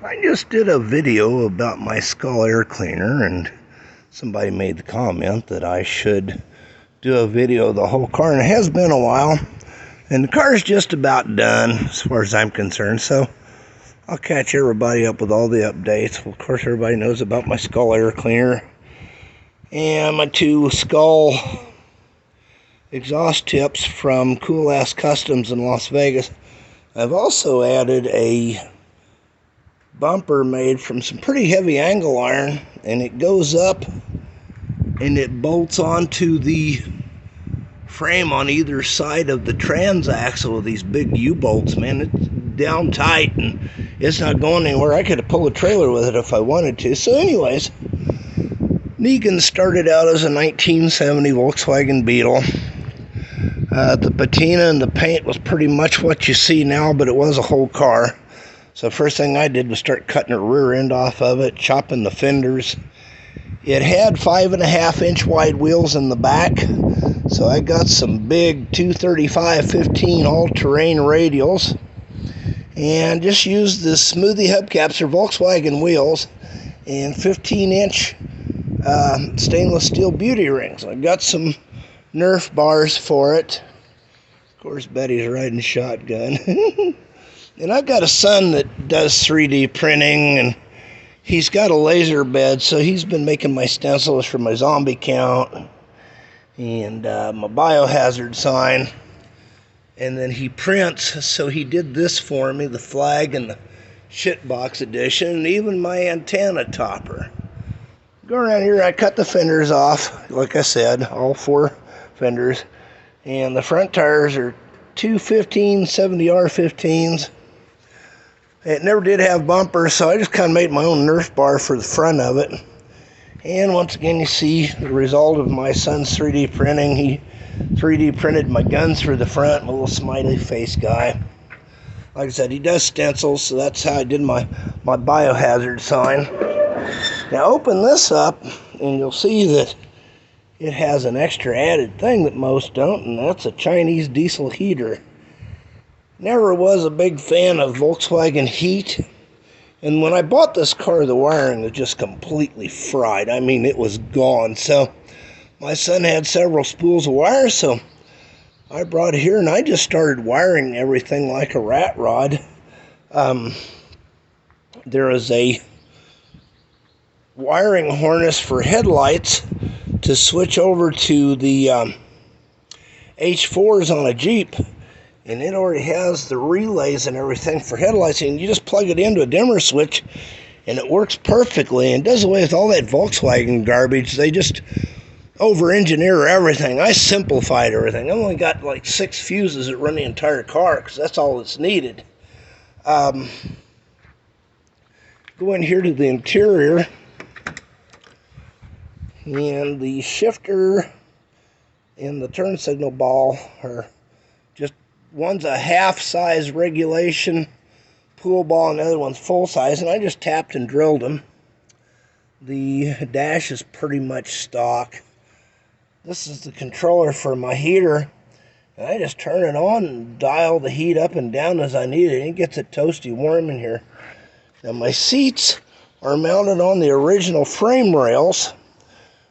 I just did a video about my skull air cleaner, and somebody made the comment that I should do a video of the whole car, and it has been a while, and the car's just about done as far as I'm concerned, so I'll catch everybody up with all the updates. Well, of course, everybody knows about my skull air cleaner and my two skull exhaust tips from Cool Ass Customs in Las Vegas. I've also added a bumper made from some pretty heavy angle iron, and it goes up and it bolts onto the frame on either side of the transaxle with these big U-bolts. Man, it's down tight and it's not going anywhere. I could have pulled a trailer with it if I wanted to. So anyways, Negan started out as a 1970 Volkswagen Beetle. The patina and the paint was pretty much what you see now, but it was a whole car. So first thing I did was start cutting the rear end off of it, chopping the fenders. It had 5.5-inch wide wheels in the back, so I got some big 235/15 all-terrain radials, and just used the smoothie hubcaps or Volkswagen wheels and 15-inch stainless steel beauty rings. I got some Nerf bars for it. Of course, Betty's riding shotgun. And I've got a son that does 3D printing, and he's got a laser bed, so he's been making my stencils for my zombie count and my biohazard sign. And then he prints, so he did this for me, the flag and the shitbox edition, and even my antenna topper. Go around here, I cut the fenders off, like I said, all 4 fenders. And the front tires are two 70R15s. It never did have bumpers, so I just kind of made my own Nerf bar for the front of it. And once again, you see the result of my son's 3D printing. He 3D printed my guns for the front, my little smiley face guy. Like I said, he does stencils, so that's how I did my biohazard sign. Now open this up, and you'll see that it has an extra added thing that most don't, and that's a Chinese diesel heater. Never was a big fan of Volkswagen heat, and when I bought this car, the wiring was just completely fried. I mean, it was gone. So my son had several spools of wire, so I brought it here and I just started wiring everything like a rat rod. There is a wiring harness for headlights to switch over to the H4s on a Jeep. And it already has the relays and everything for headlights, and you just plug it into a dimmer switch, and it works perfectly and does away with all that Volkswagen garbage. They just over-engineer everything. I simplified everything. I only got like 6 fuses that run the entire car, because that's all that's needed. Go in here to the interior, and the shifter and the turn signal ball are just, one's a half-size regulation pool ball and the other one's full-size, and I just tapped and drilled them. The dash is pretty much stock. This is the controller for my heater, and I just turn it on and dial the heat up and down as I need it, and it gets it toasty warm in here. Now my seats are mounted on the original frame rails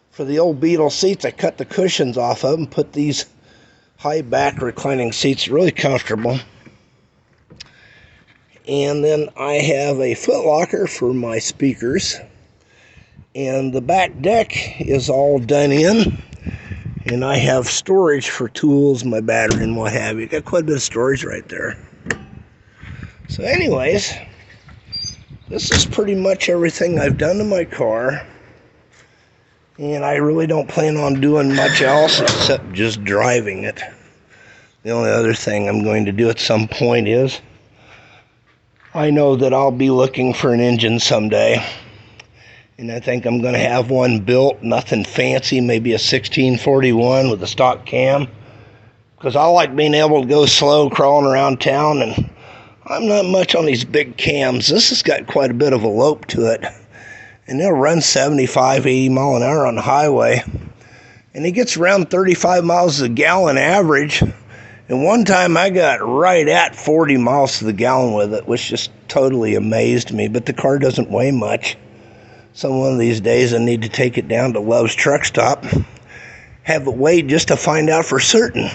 for the old Beetle seats. I cut the cushions off of them, put these high back reclining seats, really comfortable. And then I have a foot locker for my speakers, and the back deck is all done in, and I have storage for tools, my battery, and what have you. Got quite a bit of storage right there. So anyways, this is pretty much everything I've done to my car, and I really don't plan on doing much else except just driving it. The only other thing I'm going to do at some point is, I know that I'll be looking for an engine someday, and I think I'm going to have one built, nothing fancy, maybe a 1641 with a stock cam, because I like being able to go slow crawling around town, and I'm not much on these big cams. This has got quite a bit of a lope to it, and they'll run 75, 80 mile an hour on the highway, and it gets around 35 miles a gallon average, And one time I got right at 40 miles to the gallon with it, which just totally amazed me. But the car doesn't weigh much. So one of these days I need to take it down to Love's truck stop, have it weighed just to find out for certain.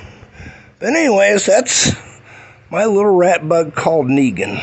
But anyways, that's my little rat bug called Negan.